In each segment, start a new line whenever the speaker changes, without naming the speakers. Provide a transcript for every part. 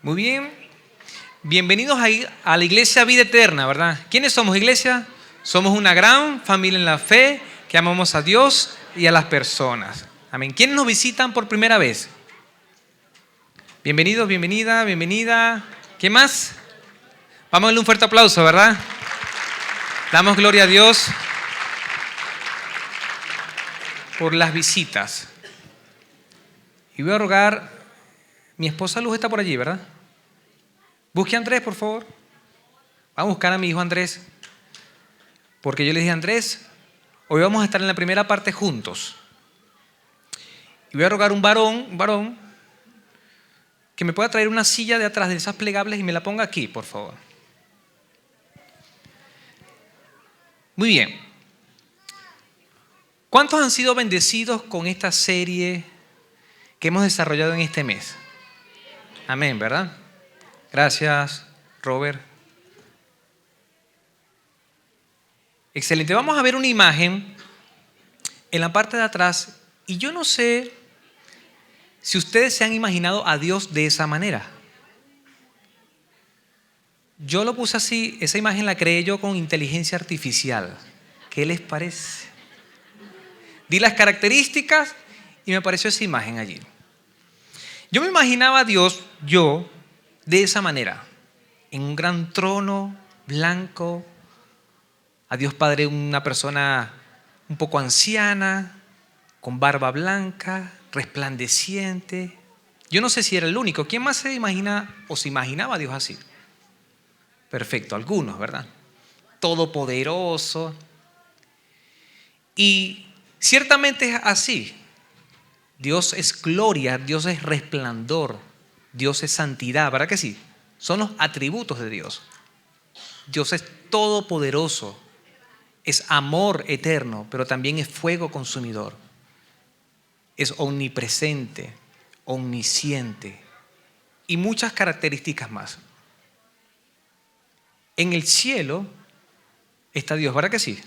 Muy bien. Bienvenidos a la Iglesia Vida Eterna, ¿verdad? ¿Quiénes somos, iglesia? Somos una gran familia en la fe que amamos a Dios y a las personas. Amén. ¿Quiénes nos visitan por primera vez? Bienvenidos, bienvenida, bienvenida. ¿Qué más? Vamos a darle un fuerte aplauso, ¿verdad? Damos gloria a Dios por las visitas. Y voy a rogar, mi esposa Luz está por allí, ¿verdad? Busque a Andrés, por favor. Vamos a buscar a mi hijo Andrés. Porque yo le dije a Andrés, hoy vamos a estar en la primera parte juntos. Y voy a rogar un varón, que me pueda traer una silla de atrás de esas plegables y me la ponga aquí, por favor. Muy bien. ¿Cuántos han sido bendecidos con esta serie que hemos desarrollado en este mes? Amén, ¿verdad? Gracias, Robert. Excelente. Vamos a ver una imagen en la parte de atrás y yo no sé si ustedes se han imaginado a Dios de esa manera. Yo lo puse así, esa imagen la creé yo con inteligencia artificial. ¿Qué les parece? Di las características y me apareció esa imagen allí. Yo me imaginaba a Dios, de esa manera, en un gran trono blanco, a Dios Padre una persona un poco anciana, con barba blanca, resplandeciente. Yo no sé si era el único. ¿Quién más se imagina o se imaginaba a Dios así? Perfecto, algunos, ¿verdad? Todopoderoso. Y ciertamente es así. Dios es gloria, Dios es resplandor, Dios es santidad, ¿verdad que sí? Son los atributos de Dios. Dios es todopoderoso, es amor eterno, pero también es fuego consumidor. Es omnipresente, omnisciente y muchas características más. En el cielo está Dios, ¿verdad que sí?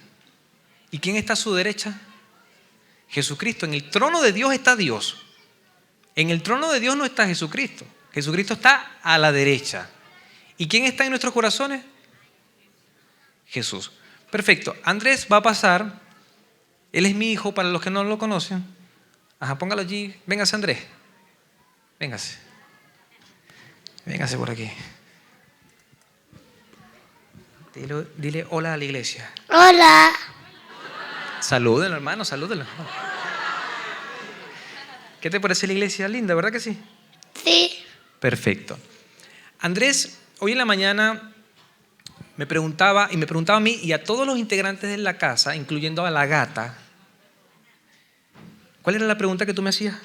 ¿Y quién está a su derecha? Jesucristo. En el trono de Dios está Dios. En el trono de Dios no está Jesucristo. Jesucristo está a la derecha. ¿Y quién está en nuestros corazones? Jesús. Perfecto. Andrés va a pasar. Él es mi hijo, para los que no lo conocen. Ajá, póngalo allí. Véngase, Andrés. Véngase. Véngase por aquí. Dile hola a la iglesia.
Hola.
Salúdenlo, hermano, salúdenlo. ¿Qué te parece la iglesia linda, verdad que sí?
Sí.
Perfecto. Andrés, hoy en la mañana me preguntaba a mí y a todos los integrantes de la casa, incluyendo a la gata, ¿cuál era la pregunta que tú me hacías?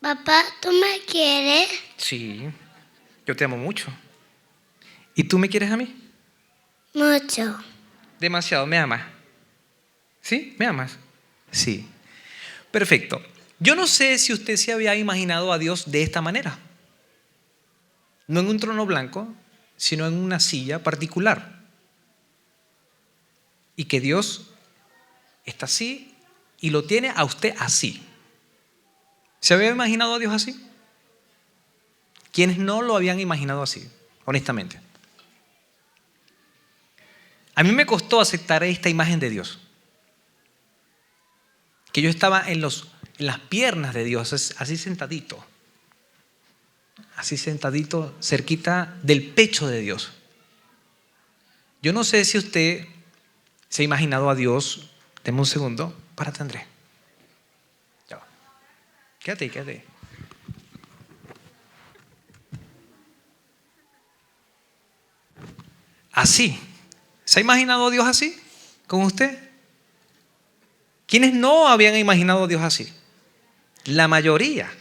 Papá, ¿tú me quieres?
Sí, yo te amo mucho. ¿Y tú me quieres a mí?
Mucho.
Demasiado, ¿me amas? ¿Sí? ¿Me amas? Sí. Perfecto. Yo no sé si usted se había imaginado a Dios de esta manera. No en un trono blanco, sino en una silla particular. Y que Dios está así y lo tiene a usted así. ¿Se había imaginado a Dios así? ¿Quiénes no lo habían imaginado así? Honestamente. A mí me costó aceptar esta imagen de Dios. Que yo estaba en las piernas de Dios, así sentadito. Así sentadito, cerquita del pecho de Dios. Yo no sé si usted se ha imaginado a Dios. Deme un segundo. Párate, Andrés. Ya va. Quédate. Así. ¿Se ha imaginado a Dios así? ¿Con usted? ¿Quiénes no habían imaginado a Dios así? La mayoría.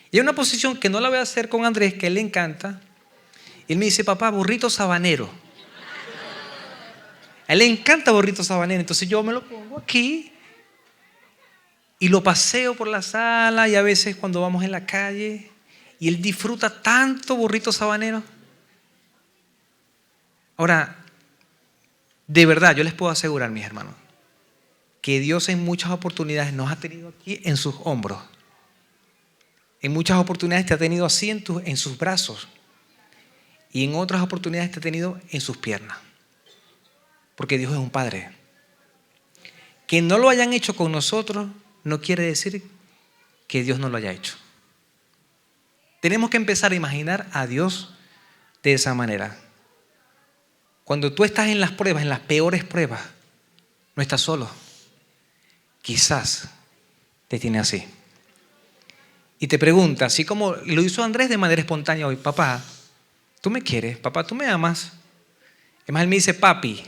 Y hay una posición que no la voy a hacer con Andrés, que a él le encanta. Y él me dice, papá, burrito sabanero. A él le encanta burrito sabanero. Entonces yo me lo pongo aquí y lo paseo por la sala y a veces cuando vamos en la calle y él disfruta tanto burrito sabanero. Ahora, de verdad, yo les puedo asegurar, mis hermanos, que Dios en muchas oportunidades nos ha tenido aquí en sus hombros. En muchas oportunidades te ha tenido así en sus brazos. Y en otras oportunidades te ha tenido en sus piernas. Porque Dios es un Padre. Que no lo hayan hecho con nosotros no quiere decir que Dios no lo haya hecho. Tenemos que empezar a imaginar a Dios de esa manera. Cuando tú estás en las pruebas, en las peores pruebas, no estás solo. Quizás te tiene así. Y te pregunta, así como lo hizo Andrés de manera espontánea hoy: papá, ¿tú me quieres? Papá, ¿tú me amas? Es más, él me dice: papi,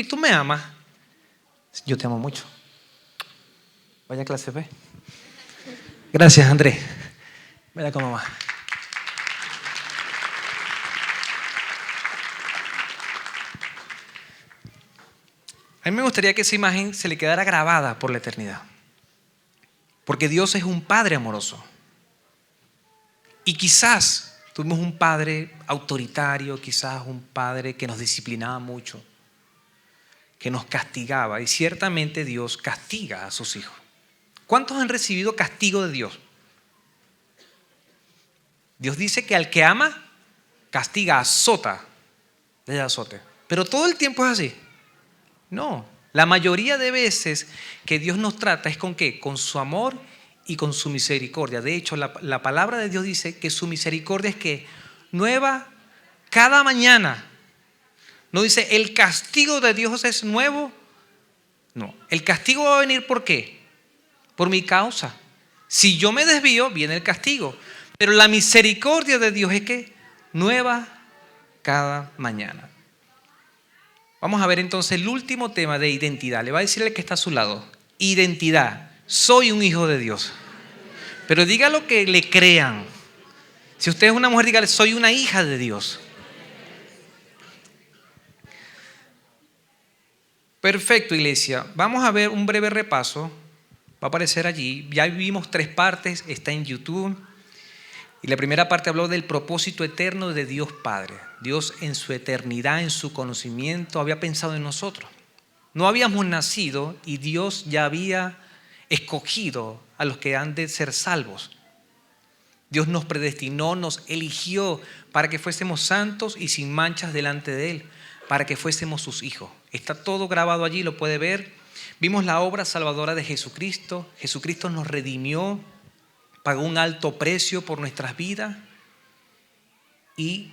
¿tú me amas? Yo te amo mucho. Vaya a clase B. Gracias, Andrés. Vaya con mamá. A mí me gustaría que esa imagen se le quedara grabada por la eternidad. Porque Dios es un Padre amoroso. Y quizás tuvimos un padre autoritario, quizás un padre que nos disciplinaba mucho, que nos castigaba. Y ciertamente Dios castiga a sus hijos. ¿Cuántos han recibido castigo de Dios? Dios dice que al que ama, castiga, azota, le da azote. Pero todo el tiempo es así. No, la mayoría de veces que Dios nos trata es ¿con qué? Con su amor y con su misericordia. De hecho, la palabra de Dios dice que su misericordia es que nueva cada mañana. No dice el castigo de Dios es nuevo. No, el castigo va a venir ¿por qué? Por mi causa. Si yo me desvío, viene el castigo. Pero la misericordia de Dios es que nueva cada mañana. Vamos a ver entonces el último tema de identidad. Le va a decir el que está a su lado: identidad. Soy un hijo de Dios. Pero diga lo que le crean. Si usted es una mujer, dígale: soy una hija de Dios. Perfecto, iglesia. Vamos a ver un breve repaso. Va a aparecer allí. Ya vimos 3 partes. Está en YouTube. Y la primera parte habló del propósito eterno de Dios Padre. Dios en su eternidad, en su conocimiento, había pensado en nosotros. No habíamos nacido y Dios ya había escogido a los que han de ser salvos. Dios nos predestinó, nos eligió para que fuésemos santos y sin manchas delante de Él, para que fuésemos sus hijos. Está todo grabado allí, lo puede ver. Vimos la obra salvadora de Jesucristo. Jesucristo nos redimió, pagó un alto precio por nuestras vidas y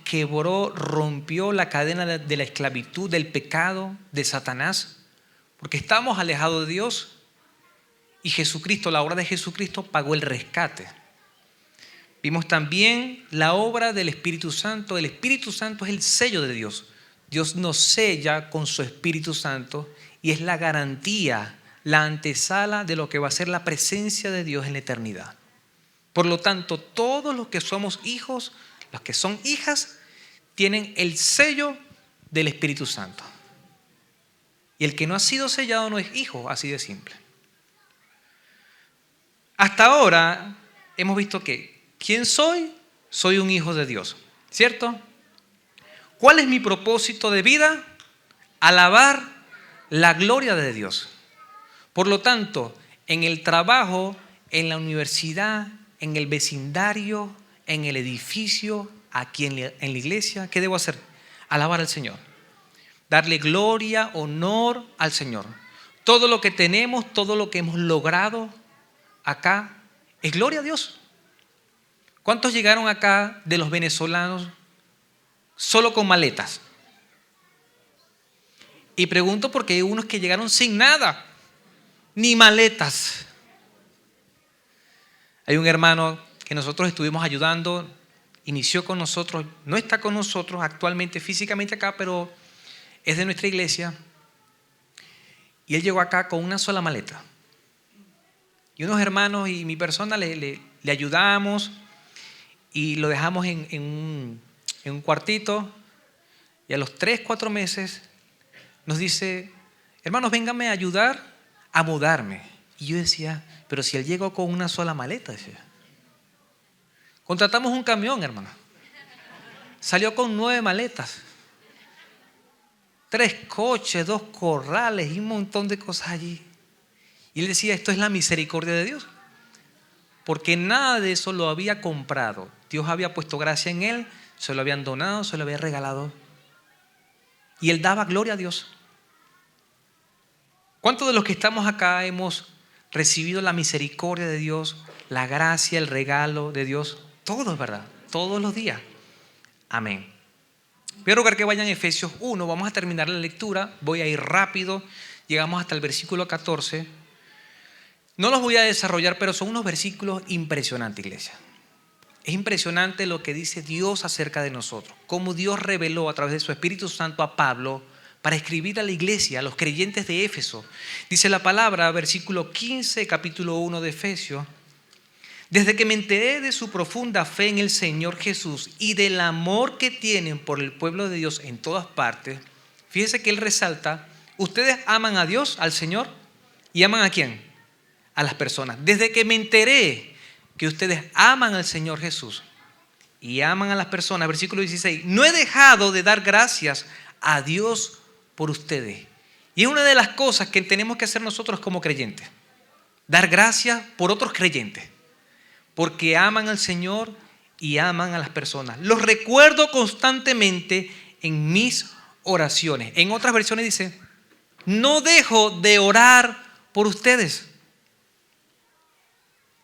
rompió la cadena de la esclavitud, del pecado, de Satanás, porque estábamos alejados de Dios y Jesucristo, la obra de Jesucristo, pagó el rescate. Vimos también la obra del Espíritu Santo. El Espíritu Santo es el sello de Dios. Dios nos sella con su Espíritu Santo y es la garantía, la antesala de lo que va a ser la presencia de Dios en la eternidad. Por lo tanto, todos los que somos hijos, los que son hijas, tienen el sello del Espíritu Santo. Y el que no ha sido sellado no es hijo, así de simple. Hasta ahora hemos visto que, ¿quién soy? Soy un hijo de Dios, ¿cierto? ¿Cuál es mi propósito de vida? Alabar la gloria de Dios. Por lo tanto, en el trabajo, en la universidad, en el vecindario, en el edificio, aquí en la iglesia, ¿qué debo hacer? Alabar al Señor. Darle gloria, honor al Señor. Todo lo que tenemos, todo lo que hemos logrado acá, es gloria a Dios. ¿Cuántos llegaron acá de los venezolanos solo con maletas? Y pregunto porque hay unos que llegaron sin nada, ni maletas. Hay un hermano que nosotros estuvimos ayudando, inició con nosotros, no está con nosotros actualmente físicamente acá, pero es de nuestra iglesia. Y él llegó acá con una sola maleta. Y unos hermanos y mi persona le ayudamos y lo dejamos en un cuartito. Y a los 3-4 meses nos dice: hermanos, vénganme a ayudar a mudarme. Y yo decía: pero si él llegó con una sola maleta, decía. Contratamos un camión, hermano. Salió con 9 maletas. 3 coches, 2 corrales y un montón de cosas allí. Y él decía: esto es la misericordia de Dios. porque nada de eso lo había comprado. Dios había puesto gracia en él, se lo habían donado, se lo había regalado. Y él daba gloria a Dios. ¿Cuántos de los que estamos acá hemos recibido la misericordia de Dios, la gracia, el regalo de Dios? Todos, ¿verdad? Todos los días. Amén. Voy a rogar que vayan a Efesios 1. Vamos a terminar la lectura. Voy a ir rápido. Llegamos hasta el versículo 14. No los voy a desarrollar, pero son unos versículos impresionantes, iglesia. Es impresionante lo que dice Dios acerca de nosotros. Cómo Dios reveló a través de su Espíritu Santo a Pablo para escribir a la iglesia, a los creyentes de Éfeso. Dice la palabra, versículo 15, capítulo 1 de Efesios. Desde que me enteré de su profunda fe en el Señor Jesús y del amor que tienen por el pueblo de Dios en todas partes, fíjese que él resalta, ustedes aman a Dios, al Señor, ¿y aman a quién? A las personas. Desde que me enteré que ustedes aman al Señor Jesús y aman a las personas, versículo 16, no he dejado de dar gracias a Dios por ustedes. Y es una de las cosas que tenemos que hacer nosotros como creyentes, dar gracias por otros creyentes, porque aman al Señor y aman a las personas. Los recuerdo constantemente en mis oraciones. En otras versiones dice, no dejo de orar por ustedes.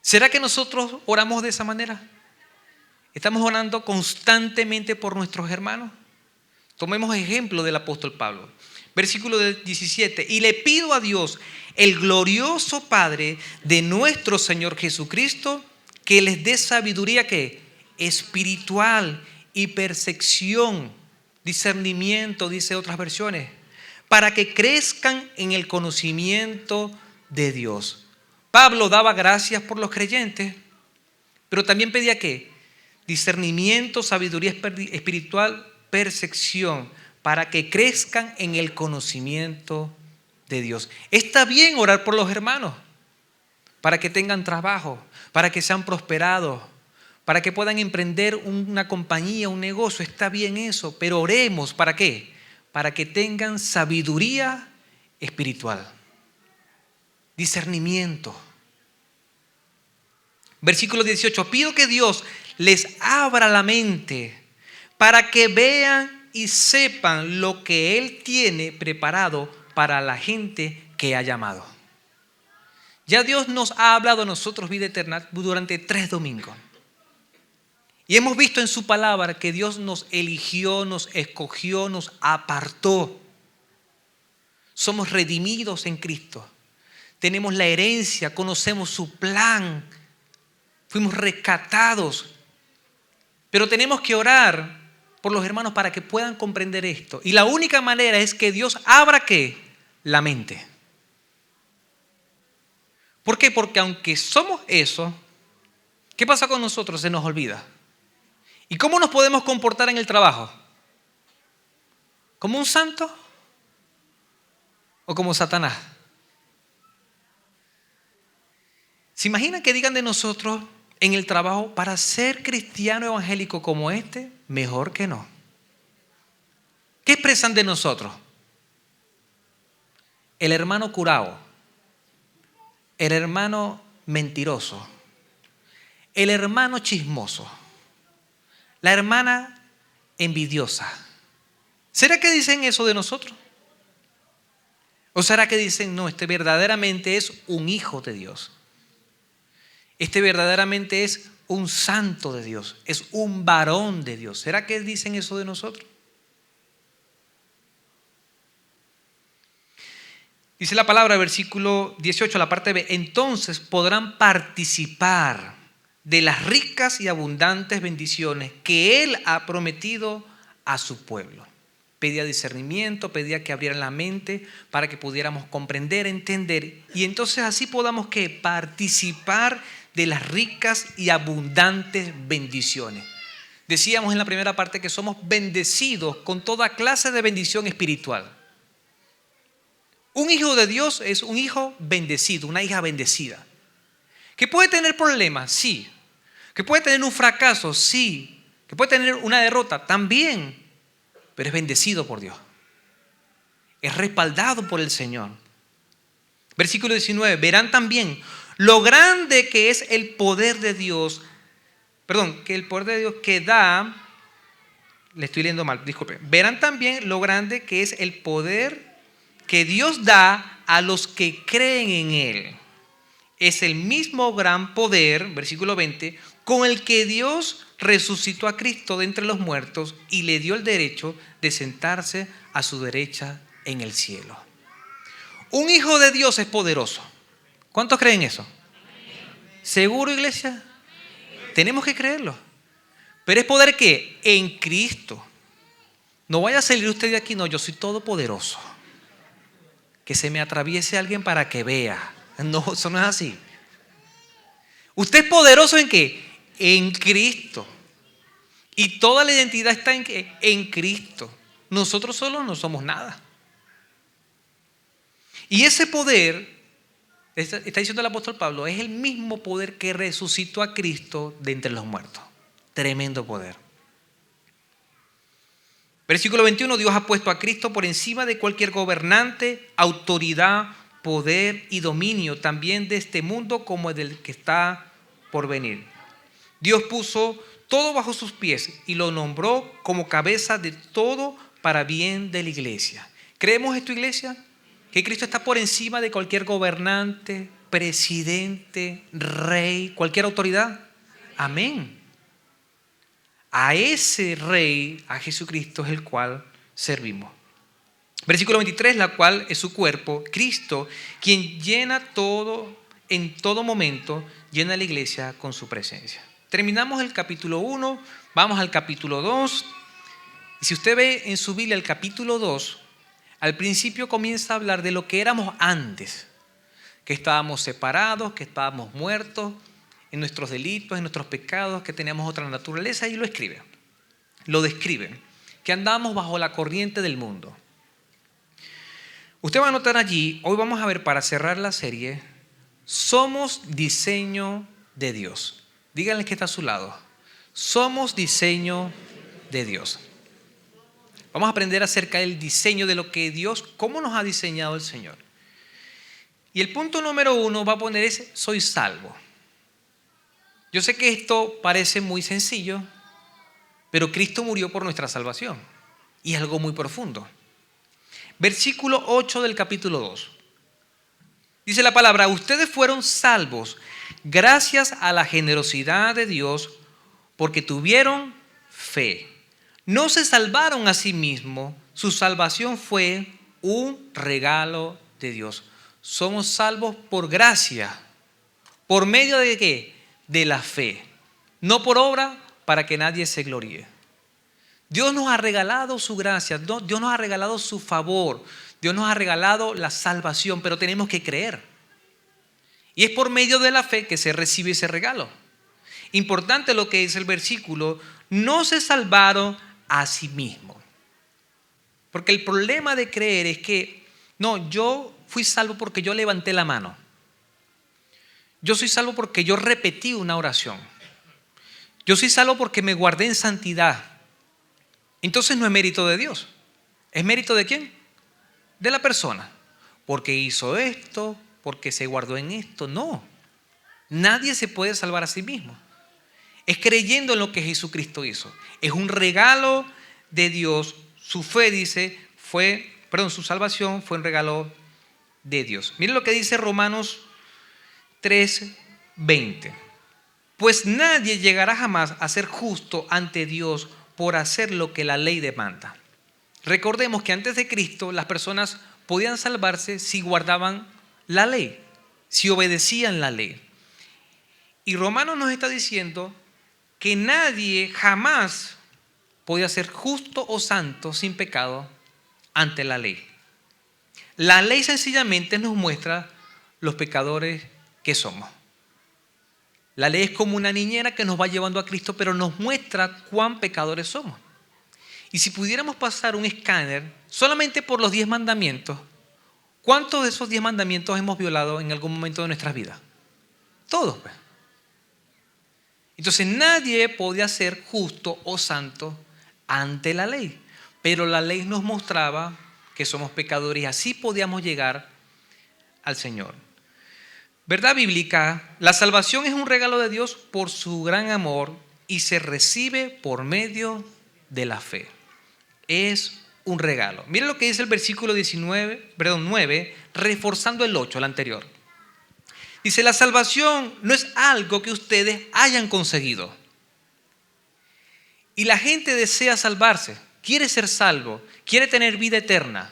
¿Será que nosotros oramos de esa manera? ¿Estamos orando constantemente por nuestros hermanos? Tomemos ejemplo del apóstol Pablo. Versículo 17. Y le pido a Dios, el glorioso Padre de nuestro Señor Jesucristo, que les dé sabiduría ¿qué? Espiritual y percepción, discernimiento, dice otras versiones, para que crezcan en el conocimiento de Dios. Pablo daba gracias por los creyentes, pero también pedía ¿qué? Discernimiento, sabiduría espiritual, percepción, para que crezcan en el conocimiento de Dios. Está bien orar por los hermanos, para que tengan trabajo, para que sean prosperados, para que puedan emprender una compañía, un negocio. Está bien eso, pero oremos, ¿para qué? Para que tengan sabiduría espiritual, discernimiento. Versículo 18, pido que Dios les abra la mente para que vean y sepan lo que Él tiene preparado para la gente que ha llamado. Ya Dios nos ha hablado a nosotros, vida eterna, durante 3 domingos. Y hemos visto en su palabra que Dios nos eligió, nos escogió, nos apartó. Somos redimidos en Cristo. Tenemos la herencia, conocemos su plan. Fuimos rescatados. Pero tenemos que orar por los hermanos para que puedan comprender esto. Y la única manera es que Dios abra ¿qué? La mente. ¿Por qué? Porque aunque somos eso, ¿qué pasa con nosotros? Se nos olvida. ¿Y cómo nos podemos comportar en el trabajo? ¿Como un santo? ¿O como Satanás? ¿Se imaginan que digan de nosotros en el trabajo, para ser cristiano evangélico como este, mejor que no? ¿Qué expresan de nosotros? El hermano curao, el hermano mentiroso, el hermano chismoso, la hermana envidiosa. ¿Será que dicen eso de nosotros? ¿O será que dicen, no, este verdaderamente es un hijo de Dios? Este verdaderamente es un santo de Dios, es un varón de Dios. ¿Será que dicen eso de nosotros? Dice la palabra, versículo 18, la parte B, entonces podrán participar de las ricas y abundantes bendiciones que Él ha prometido a su pueblo. Pedía discernimiento, pedía que abrieran la mente para que pudiéramos comprender, entender, y entonces así podamos ¿qué? Participar de las ricas y abundantes bendiciones. Decíamos en la primera parte que somos bendecidos con toda clase de bendición espiritual. Un hijo de Dios es un hijo bendecido, una hija bendecida. ¿Que puede tener problemas? Sí. ¿Que puede tener un fracaso? Sí. ¿Que puede tener una derrota? También. Pero es bendecido por Dios. Es respaldado por el Señor. Versículo 19. Verán también lo grande que es el poder de Dios, que el poder de Dios que da, le estoy leyendo mal, disculpe. Verán también lo grande que es el poder que Dios da a los que creen en Él. Es el mismo gran poder, versículo 20, con el que Dios resucitó a Cristo de entre los muertos y le dio el derecho de sentarse a su derecha en el cielo. Un hijo de Dios es poderoso. ¿Cuántos creen eso? ¿Seguro, iglesia? Tenemos que creerlo. Pero es poder que en Cristo. No vaya a salir usted de aquí, no, yo soy todopoderoso. Que se me atraviese alguien para que vea. No, eso no es así. ¿Usted es poderoso en qué? En Cristo. Y toda la identidad está en qué? En Cristo. Nosotros solos no somos nada. Y ese poder, está diciendo el apóstol Pablo, es el mismo poder que resucitó a Cristo de entre los muertos. Tremendo poder. Versículo 21, Dios ha puesto a Cristo por encima de cualquier gobernante, autoridad, poder y dominio, también de este mundo como del que está por venir. Dios puso todo bajo sus pies y lo nombró como cabeza de todo para bien de la iglesia. ¿Creemos esto, iglesia? Que Cristo está por encima de cualquier gobernante, presidente, rey, cualquier autoridad. Amén. A ese rey, a Jesucristo, es el cual servimos. Versículo 23, la cual es su cuerpo, Cristo, quien llena todo, en todo momento, llena la iglesia con su presencia. Terminamos el capítulo 1, vamos al capítulo 2. Y si usted ve en su Biblia el capítulo 2, al principio comienza a hablar de lo que éramos antes, que estábamos separados, que estábamos muertos en nuestros delitos, en nuestros pecados, que teníamos otra naturaleza, y lo escribe, lo describe, que andábamos bajo la corriente del mundo. Usted va a notar allí, hoy vamos a ver, para cerrar la serie, somos diseño de Dios. Díganle que está a su lado. Somos diseño de Dios. Vamos a aprender acerca del diseño de lo que Dios, cómo nos ha diseñado el Señor. Y el punto número 1 va a poner es, soy salvo. Yo sé que esto parece muy sencillo, pero Cristo murió por nuestra salvación. Y es algo muy profundo. Versículo 8 del capítulo 2. Dice la palabra, ustedes fueron salvos gracias a la generosidad de Dios porque tuvieron fe. No se salvaron a sí mismos, su salvación fue un regalo de Dios. Somos salvos por gracia. ¿Por medio de qué? De la fe. No por obra para que nadie se gloríe. Dios nos ha regalado su gracia, Dios nos ha regalado su favor, Dios nos ha regalado la salvación, pero tenemos que creer. Y es por medio de la fe que se recibe ese regalo. Importante lo que dice el versículo, no se salvaron a sí mismos. Porque el problema de creer es que, no, yo fui salvo porque yo levanté la mano. Yo soy salvo porque yo repetí una oración. Yo soy salvo porque me guardé en santidad. Entonces no es mérito de Dios. ¿Es mérito de quién? De la persona. Porque hizo esto, porque se guardó en esto. No. Nadie se puede salvar a sí mismo. Es creyendo en lo que Jesucristo hizo. Es un regalo de Dios. Su fe, dice, su salvación fue un regalo de Dios. Miren lo que dice Romanos 3:20. Pues nadie llegará jamás a ser justo ante Dios por hacer lo que la ley demanda. Recordemos que antes de Cristo las personas podían salvarse si guardaban la ley, si obedecían la ley. Y Romanos nos está diciendo que nadie jamás podía ser justo o santo sin pecado ante la ley. La ley sencillamente nos muestra los pecadores que somos. La ley es como una niñera que nos va llevando a Cristo, pero nos muestra cuán pecadores somos. Y si pudiéramos pasar un escáner solamente por los 10 mandamientos, ¿cuántos de esos 10 mandamientos hemos violado en algún momento de nuestras vidas? Todos, pues. Entonces nadie podía ser justo o santo ante la ley, pero la ley nos mostraba que somos pecadores y así podíamos llegar al Señor. verdad bíblica, la salvación es un regalo de Dios por su gran amor y se recibe por medio de la fe. Es un regalo. Miren lo que dice el versículo 9, reforzando el 8, el anterior. Dice, la salvación no es algo que ustedes hayan conseguido. Y la gente desea salvarse, quiere ser salvo, quiere tener vida eterna.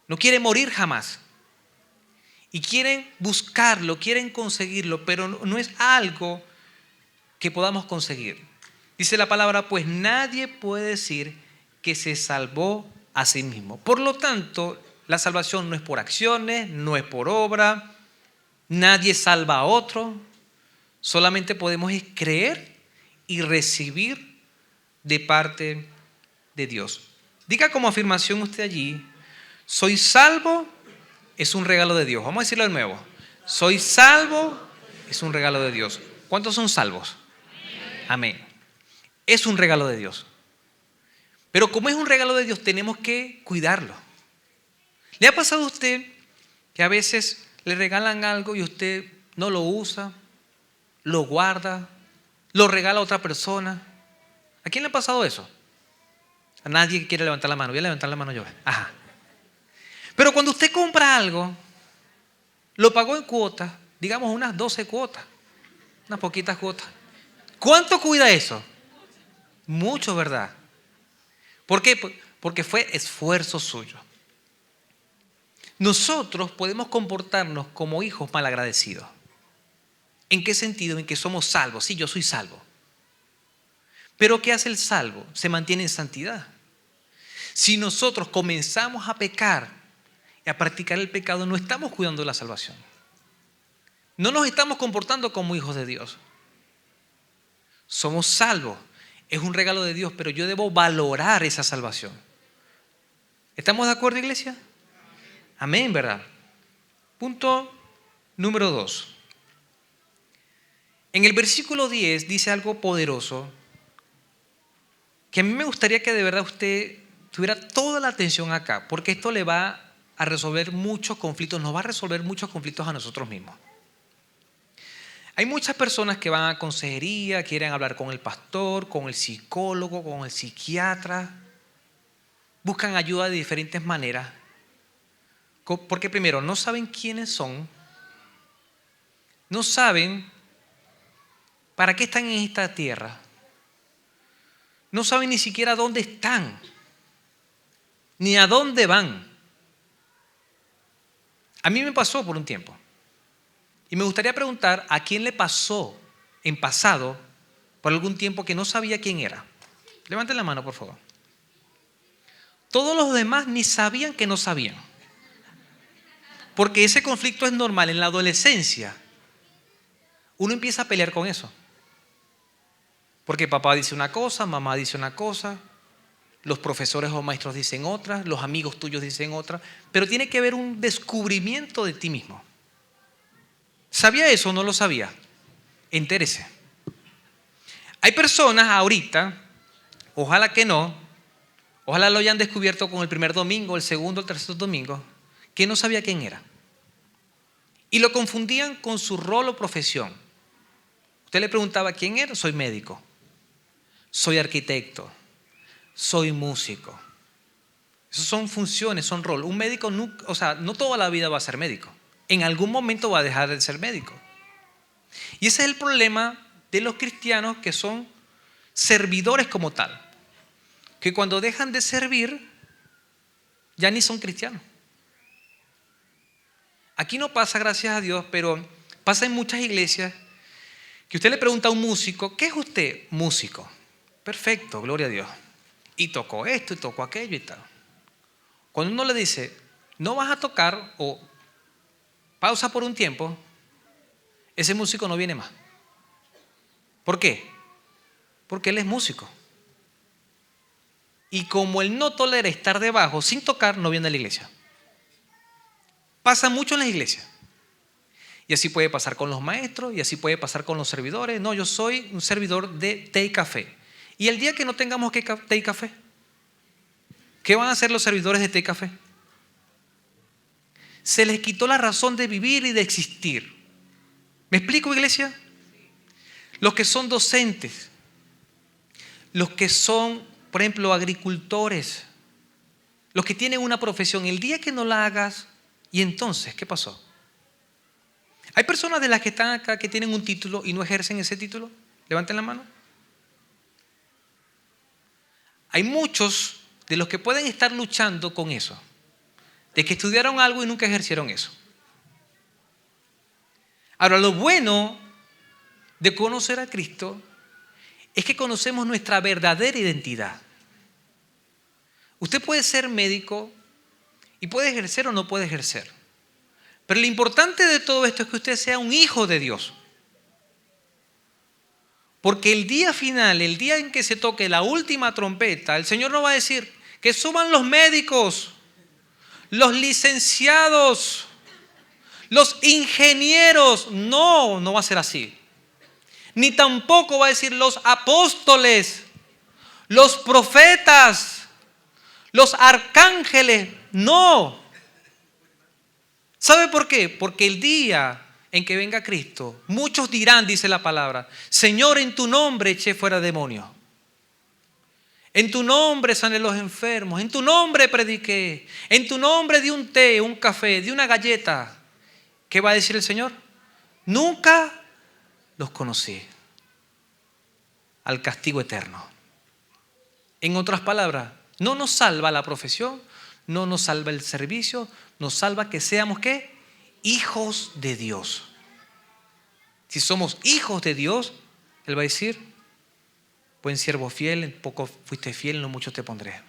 No quiere morir jamás. Y quieren buscarlo, quieren conseguirlo, pero no es algo que podamos conseguir. Dice la palabra, pues nadie puede decir que se salvó a sí mismo. Por lo tanto, la salvación no es por acciones, no es por obra, nadie salva a otro, solamente podemos creer y recibir de parte de Dios. Diga como afirmación usted allí, soy salvo, es un regalo de Dios. Vamos a decirlo de nuevo. Soy salvo, es un regalo de Dios. ¿Cuántos son salvos? Amén. Es un regalo de Dios. Pero como es un regalo de Dios, tenemos que cuidarlo. ¿Le ha pasado a usted que a veces le regalan algo y usted no lo usa, lo guarda, lo regala a otra persona? ¿A quién le ha pasado eso? A nadie quiere levantar la mano. Voy a levantar la mano yo. Ajá. Pero cuando usted compra algo, lo pagó en cuotas, digamos unas 12 cuotas, unas poquitas cuotas. ¿Cuánto cuida eso? Mucho, ¿verdad? ¿Por qué? Porque fue esfuerzo suyo. Nosotros podemos comportarnos como hijos malagradecidos. ¿En qué sentido? En que somos salvos. Sí, yo soy salvo. Pero ¿qué hace el salvo? Se mantiene en santidad. Si nosotros comenzamos a pecar y a practicar el pecado, no estamos cuidando la salvación. No nos estamos comportando como hijos de Dios. Somos salvos. Es un regalo de Dios, pero yo debo valorar esa salvación. ¿Estamos de acuerdo, iglesia? Amén, ¿verdad? Punto número 2. En el versículo 10 dice algo poderoso que a mí me gustaría que de verdad usted tuviera toda la atención acá, porque esto le va a resolver muchos conflictos, nos va a resolver muchos conflictos a nosotros mismos. Hay muchas personas que van a consejería, quieren hablar con el pastor, con el psicólogo, con el psiquiatra. Buscan ayuda de diferentes maneras. Porque primero, no saben quiénes son. No saben para qué están en esta tierra. No saben ni siquiera dónde están. Ni a dónde van. A mí me pasó por un tiempo. Y me gustaría preguntar a quién le pasó en pasado por algún tiempo que no sabía quién era. Levanten la mano, por favor. Todos los demás ni sabían que no sabían. Porque ese conflicto es normal en la adolescencia. Uno empieza a pelear con eso. Porque papá dice una cosa, mamá dice una cosa, los profesores o maestros dicen otra, los amigos tuyos dicen otra. Pero tiene que haber un descubrimiento de ti mismo. ¿Sabía eso o no lo sabía? Entérese. Hay personas ahorita, ojalá que no, ojalá lo hayan descubierto con el primer domingo, el segundo, el tercer domingo, que no sabía quién era. Y lo confundían con su rol o profesión. Usted le preguntaba quién era, soy médico, soy arquitecto, soy músico. Esas son funciones, son rol. Un médico, no toda la vida va a ser médico. En algún momento va a dejar de ser médico. Y ese es el problema de los cristianos que son servidores como tal. Que cuando dejan de servir, ya ni son cristianos. Aquí no pasa, gracias a Dios, pero pasa en muchas iglesias que usted le pregunta a un músico, ¿qué es usted? Músico. Perfecto, gloria a Dios. Y tocó esto y tocó aquello y tal. Cuando uno le dice, no vas a tocar o pausa por un tiempo, ese músico no viene más. ¿Por qué? Porque él es músico. Y como él no tolera estar debajo sin tocar, no viene a la iglesia. Pasa mucho en las iglesias. Y así puede pasar con los maestros, y así puede pasar con los servidores. No, yo soy un servidor de té y café. Y el día que no tengamos té y café, ¿qué van a hacer los servidores de té y café? Se les quitó la razón de vivir y de existir. ¿Me explico, iglesia? Los que son docentes, los que son, por ejemplo, agricultores, los que tienen una profesión, el día que no la hagas, ¿y entonces qué pasó? ¿Hay personas de las que están acá que tienen un título y no ejercen ese título? Levanten la mano. Hay muchos de los que pueden estar luchando con eso, de que estudiaron algo y nunca ejercieron eso. Ahora, lo bueno de conocer a Cristo es que conocemos nuestra verdadera identidad. Usted puede ser médico y puede ejercer o no puede ejercer. Pero lo importante de todo esto es que usted sea un hijo de Dios. Porque el día final, el día en que se toque la última trompeta, el Señor no va a decir que suban los médicos, los licenciados, los ingenieros. No, no va a ser así. Ni tampoco va a decir los apóstoles, los profetas, los arcángeles. No. ¿Sabe por qué? Porque el día en que venga Cristo, muchos dirán, dice la palabra, Señor, en tu nombre eché fuera demonios. En tu nombre sané los enfermos. En tu nombre prediqué. En tu nombre di un té, un café, di una galleta. ¿Qué va a decir el Señor? Nunca los conocí. Al castigo eterno. En otras palabras, no nos salva la profesión, no nos salva el servicio, nos salva que seamos ¿qué? Hijos de Dios. Si somos hijos de Dios, Él va a decir, buen siervo fiel, en poco fuiste fiel, en lo mucho te pondré.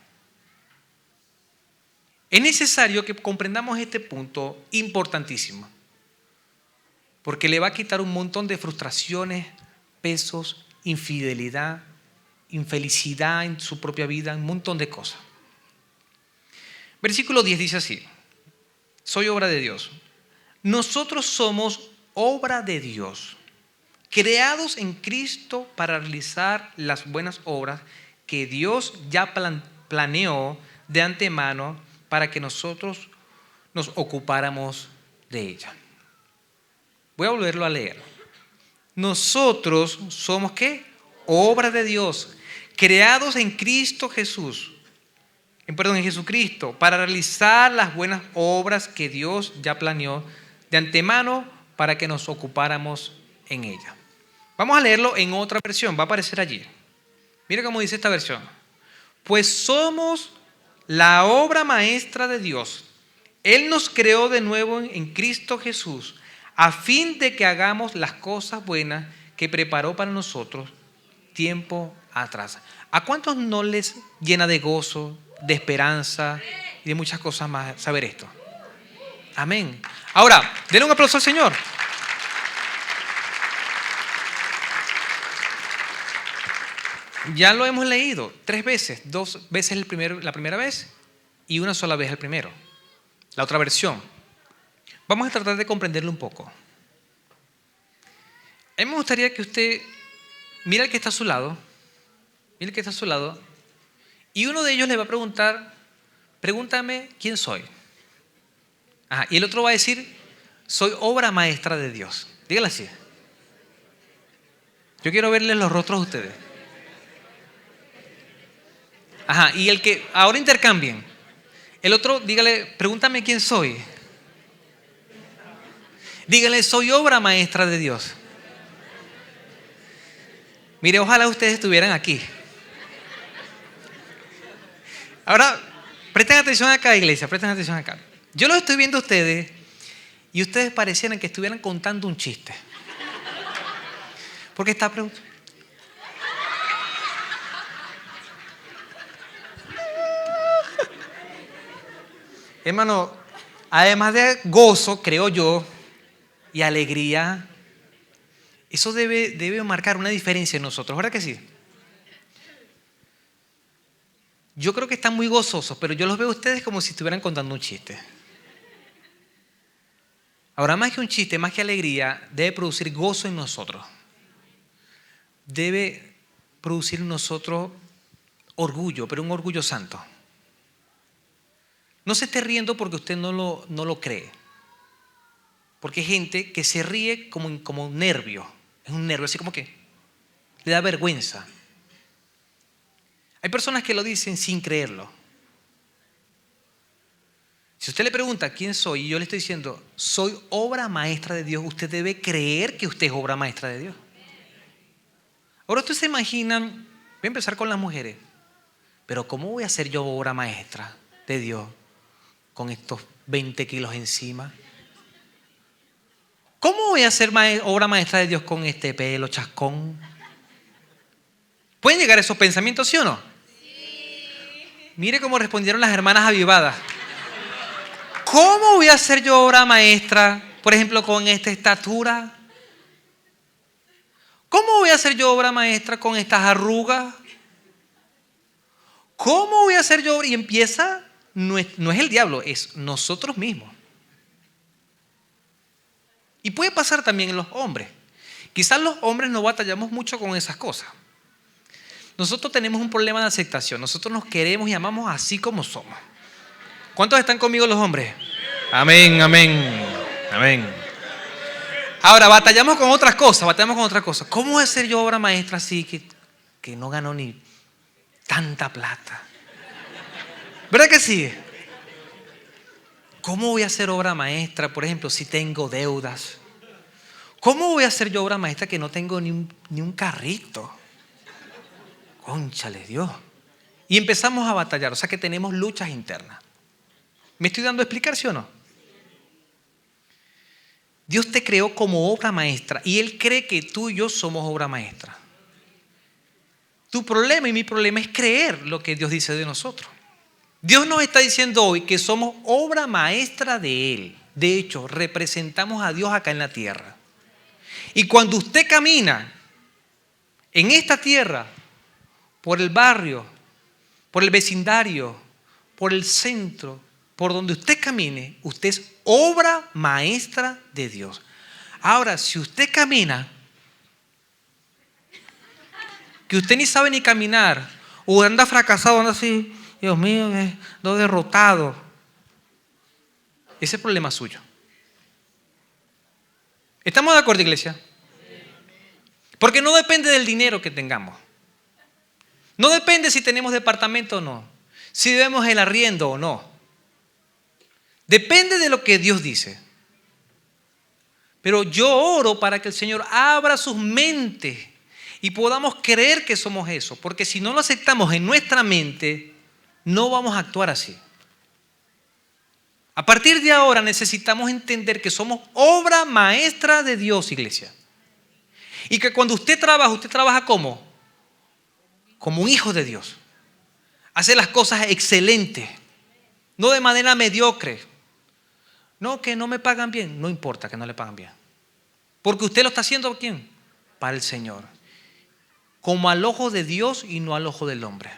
Es necesario que comprendamos este punto importantísimo, porque le va a quitar un montón de frustraciones, pesos, infidelidad, infelicidad en su propia vida, un montón de cosas. Versículo 10 dice así, soy obra de Dios. Nosotros somos obra de Dios, creados en Cristo para realizar las buenas obras que Dios ya planeó de antemano para que nosotros nos ocupáramos de ellas. Voy a volverlo a leer. Nosotros somos ¿qué? Obra de Dios, creados en Cristo Jesús. En Jesucristo, para realizar las buenas obras que Dios ya planeó de antemano para que nos ocupáramos en ella. Vamos a leerlo en otra versión, va a aparecer allí. Mira cómo dice esta versión. Pues somos la obra maestra de Dios. Él nos creó de nuevo en Cristo Jesús, a fin de que hagamos las cosas buenas que preparó para nosotros tiempo atrás. ¿A cuántos no les llena de gozo, de esperanza y de muchas cosas más saber esto? Amén. Ahora, denle un aplauso al Señor. Ya lo hemos leído 3 veces, 2 veces la primera vez y una sola vez el primero. La otra versión. Vamos a tratar de comprenderlo un poco. A mí me gustaría que usted mire al que está a su lado, y uno de ellos le va a preguntar, pregúntame quién soy. Y el otro va a decir, soy obra maestra de Dios. Dígale así. Yo quiero verles los rostros de ustedes. Y el que ahora intercambien. El otro, dígale, pregúntame quién soy. Dígale, soy obra maestra de Dios. Mire, ojalá ustedes estuvieran aquí. Ahora, presten atención acá, iglesia, presten atención acá. Yo los estoy viendo a ustedes y ustedes parecieran que estuvieran contando un chiste. Porque está preguntando. Hermano, además de gozo, creo yo, y alegría, eso debe marcar una diferencia en nosotros, ¿verdad que sí? Yo creo que están muy gozosos, pero yo los veo a ustedes como si estuvieran contando un chiste. Ahora, más que un chiste, más que alegría, debe producir gozo en nosotros. Debe producir en nosotros orgullo, pero un orgullo santo. No se esté riendo porque usted no lo cree. Porque hay gente que se ríe como un nervio. Es un nervio, así como que le da vergüenza. Hay personas que lo dicen sin creerlo. Si usted le pregunta quién soy y yo le estoy diciendo soy obra maestra de Dios, usted debe creer que usted es obra maestra de Dios. Ahora ustedes se imaginan, voy a empezar con las mujeres, pero ¿cómo voy a ser yo obra maestra de Dios con estos 20 kilos encima? ¿Cómo voy a ser obra maestra de Dios con este pelo chascón? ¿Pueden llegar esos pensamientos, sí o no? Sí. Mire cómo respondieron las hermanas avivadas. ¿Cómo voy a ser yo obra maestra, por ejemplo, con esta estatura? ¿Cómo voy a ser yo obra maestra con estas arrugas? ¿Cómo voy a ser yo? Y empieza, no es el diablo, es nosotros mismos. Y puede pasar también en los hombres. Quizás los hombres no batallamos mucho con esas cosas. Nosotros tenemos un problema de aceptación. Nosotros nos queremos y amamos así como somos. ¿Cuántos están conmigo los hombres? Amén, amén, amén. Ahora, batallamos con otras cosas. ¿Cómo voy a ser yo obra maestra así que no gano ni tanta plata? ¿Verdad que sí? ¿Cómo voy a ser obra maestra, por ejemplo, si tengo deudas? ¿Cómo voy a ser yo obra maestra que no tengo ni un carrito? Cónchale, Dios. Y empezamos a batallar, o sea que tenemos luchas internas. ¿Me estoy dando a explicar, sí o no? Dios te creó como obra maestra y Él cree que tú y yo somos obra maestra. Tu problema y mi problema es creer lo que Dios dice de nosotros. Dios nos está diciendo hoy que somos obra maestra de Él. De hecho, representamos a Dios acá en la tierra. Y cuando usted camina en esta tierra, por el barrio, por el vecindario, por el centro, por donde usted camine, usted es obra maestra de Dios. Ahora, si usted camina, que usted ni sabe ni caminar, o anda fracasado, anda así, Dios mío, ando derrotado, ese es problema suyo. ¿Estamos de acuerdo, iglesia? Porque no depende del dinero que tengamos. No depende si tenemos departamento o no, si debemos el arriendo o no. Depende de lo que Dios dice. Pero yo oro para que el Señor abra sus mentes y podamos creer que somos eso. Porque si no lo aceptamos en nuestra mente, no vamos a actuar así. A partir de ahora necesitamos entender que somos obra maestra de Dios, iglesia. Y que cuando usted trabaja ¿cómo? Como un hijo de Dios. Hace las cosas excelentes, no de manera mediocre. No, que no me pagan bien. No importa que no le pagan bien. Porque usted lo está haciendo ¿a quién? Para el Señor. Como al ojo de Dios y no al ojo del hombre.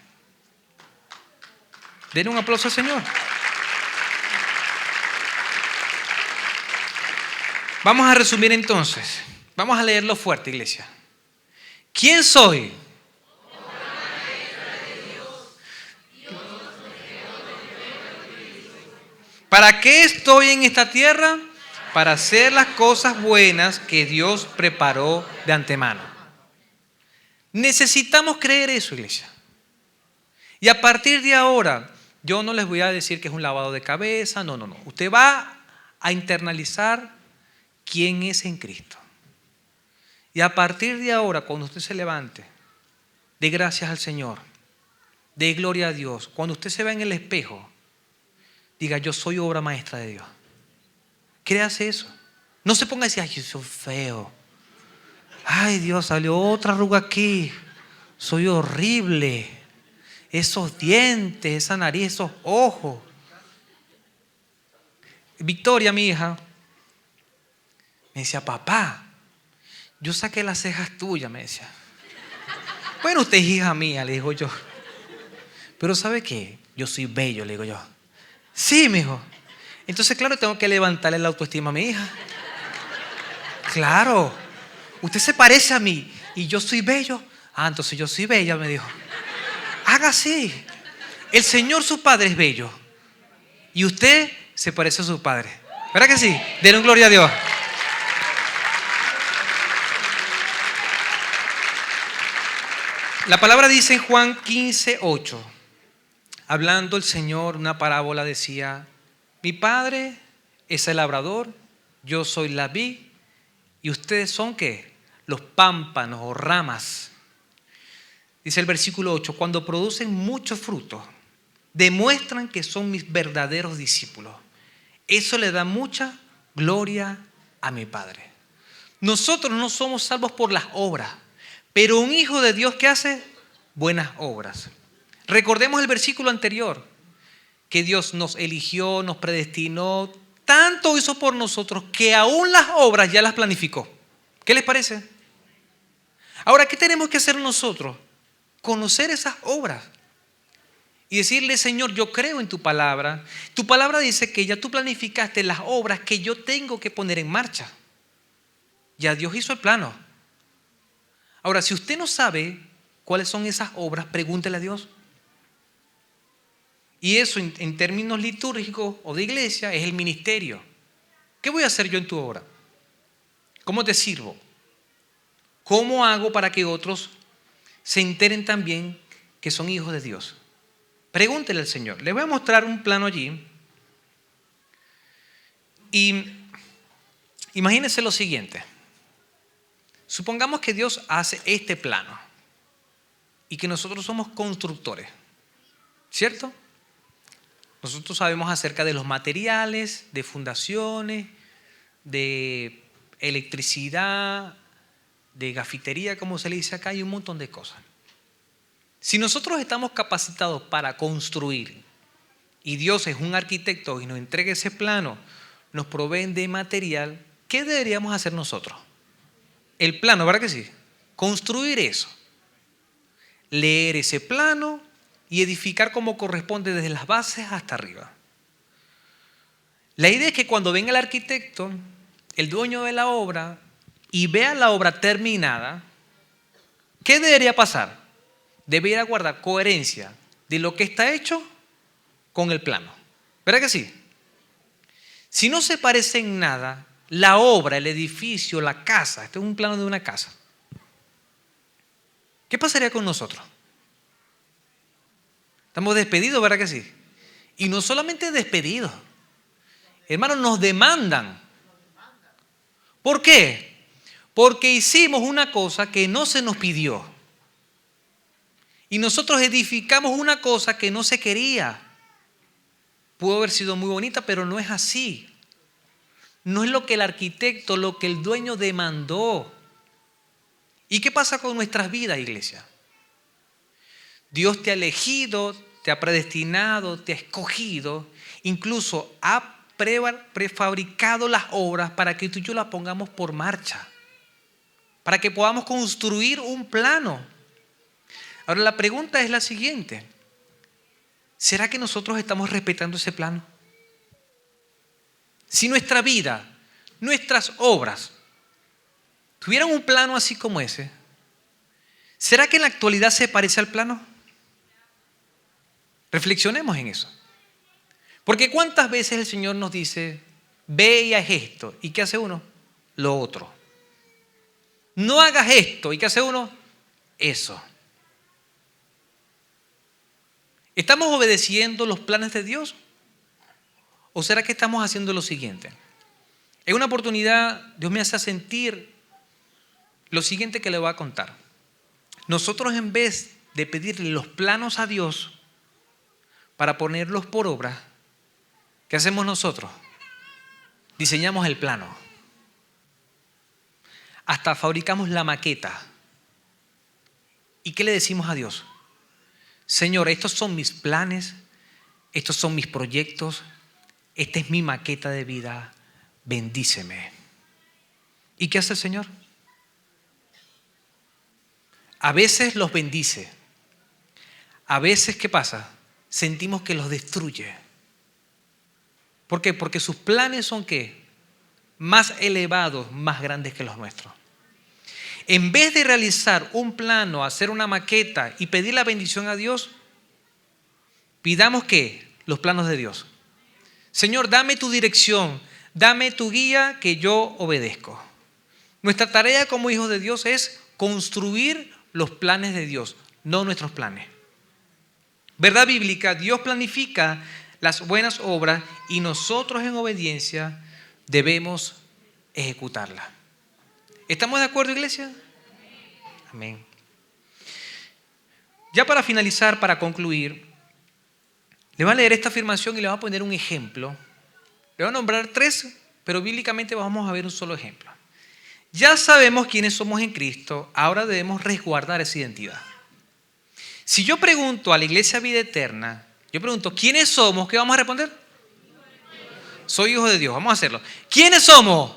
Denle un aplauso al Señor. Vamos a resumir entonces. Vamos a leerlo fuerte, iglesia. ¿Quién soy? ¿Para qué estoy en esta tierra? Para hacer las cosas buenas que Dios preparó de antemano. Necesitamos creer eso, iglesia. Y a partir de ahora, yo no les voy a decir que es un lavado de cabeza, no. Usted va a internalizar quién es en Cristo. Y a partir de ahora, cuando usted se levante, dé gracias al Señor, dé gloria a Dios. Cuando usted se vea en el espejo, diga, yo soy obra maestra de Dios. Créase eso. No se ponga a decir, ay, yo soy feo. Ay, Dios, salió otra arruga aquí. Soy horrible. Esos dientes, esa nariz, esos ojos. Victoria, mi hija, me decía, papá, yo saqué las cejas tuyas, me decía. Bueno, usted es hija mía, le digo yo. Pero ¿sabe qué? Yo soy bello, le digo yo. Sí, mijo. Entonces, claro, tengo que levantarle la autoestima a mi hija. Claro. Usted se parece a mí y yo soy bello. Ah, entonces yo soy bella, me dijo. Haga así. El Señor, su Padre, es bello. Y usted se parece a su Padre. ¿Verdad que sí? Denle gloria a Dios. La palabra dice en Juan 15:8, hablando el Señor, una parábola decía: mi padre es el labrador, yo soy la vid, y ustedes son ¿qué? Los pámpanos o ramas. Dice el versículo 8, cuando producen mucho fruto, demuestran que son mis verdaderos discípulos. Eso le da mucha gloria a mi Padre. Nosotros no somos salvos por las obras, pero un hijo de Dios que hace buenas obras. Recordemos el versículo anterior, que Dios nos eligió, nos predestinó, tanto hizo por nosotros que aún las obras ya las planificó. ¿Qué les parece? Ahora, ¿qué tenemos que hacer nosotros? Conocer esas obras y decirle: Señor, yo creo en tu palabra. Tu palabra dice que ya tú planificaste las obras que yo tengo que poner en marcha. Ya Dios hizo el plano. Ahora, si usted no sabe cuáles son esas obras, pregúntele a Dios. Y eso en términos litúrgicos o de iglesia es el ministerio. ¿Qué voy a hacer yo en tu obra? ¿Cómo te sirvo? ¿Cómo hago para que otros se enteren también que son hijos de Dios? Pregúntele al Señor. Les voy a mostrar un plano allí. Y imagínense lo siguiente. Supongamos que Dios hace este plano y que nosotros somos constructores, ¿cierto? Nosotros sabemos acerca de los materiales, de fundaciones, de electricidad, de gafitería, como se le dice acá, y un montón de cosas. Si nosotros estamos capacitados para construir y Dios es un arquitecto y nos entrega ese plano, nos proveen de material, ¿qué deberíamos hacer nosotros? El plano, ¿verdad que sí? Construir eso, leer ese plano y edificar como corresponde desde las bases hasta arriba. La idea es que cuando venga el arquitecto, el dueño de la obra, y vea la obra terminada, ¿qué debería pasar? Debería guardar coherencia de lo que está hecho con el plano. ¿Verdad que sí? Si no se parece en nada, la obra, el edificio, la casa, este es un plano de una casa, ¿qué pasaría con nosotros? Estamos despedidos, ¿verdad que sí? Y no solamente despedidos, hermanos, nos demandan. ¿Por qué? Porque hicimos una cosa que no se nos pidió. Y nosotros edificamos una cosa que no se quería. Pudo haber sido muy bonita, pero no es así. No es lo que el arquitecto, lo que el dueño demandó. ¿Y qué pasa con nuestras vidas, iglesia? Dios te ha elegido, te ha predestinado, te ha escogido, incluso ha prefabricado las obras para que tú y yo las pongamos por marcha, para que podamos construir un plano. Ahora la pregunta es la siguiente: ¿será que nosotros estamos respetando ese plano? Si nuestra vida, nuestras obras tuvieran un plano así como ese, ¿será que en la actualidad se parece al plano? Reflexionemos en eso. Porque ¿cuántas veces el Señor nos dice: ve y haz esto? ¿Y qué hace uno? Lo otro. No hagas esto. ¿Y qué hace uno? Eso. ¿Estamos obedeciendo los planes de Dios? ¿O será que estamos haciendo lo siguiente? En una oportunidad Dios me hace sentir lo siguiente que le voy a contar. Nosotros, en vez de pedirle los planos a Dios para ponerlos por obra, ¿qué hacemos nosotros? Diseñamos el plano. Hasta fabricamos la maqueta. ¿Y qué le decimos a Dios? Señor, estos son mis planes, estos son mis proyectos, esta es mi maqueta de vida, bendíceme. ¿Y qué hace el Señor? A veces los bendice. A veces, ¿qué pasa? Sentimos que los destruye. ¿Por qué? Porque sus planes son ¿qué? Más elevados, más grandes que los nuestros. En vez de realizar un plano, hacer una maqueta y pedir la bendición a Dios, pidamos ¿qué? Los planos de Dios. Señor, dame tu dirección, dame tu guía que yo obedezco. Nuestra tarea como hijos de Dios es construir los planes de Dios, no nuestros planes. Verdad bíblica, Dios planifica las buenas obras y nosotros en obediencia debemos ejecutarlas. ¿Estamos de acuerdo, iglesia? Amén. Ya para finalizar, para concluir, le voy a leer esta afirmación y le voy a poner un ejemplo. Le voy a nombrar 3, pero bíblicamente vamos a ver un solo ejemplo. Ya sabemos quiénes somos en Cristo, ahora debemos resguardar esa identidad. Si yo pregunto a la Iglesia Vida Eterna, yo pregunto, ¿quiénes somos? ¿Qué vamos a responder? Soy hijo de Dios. Vamos a hacerlo. ¿Quiénes somos?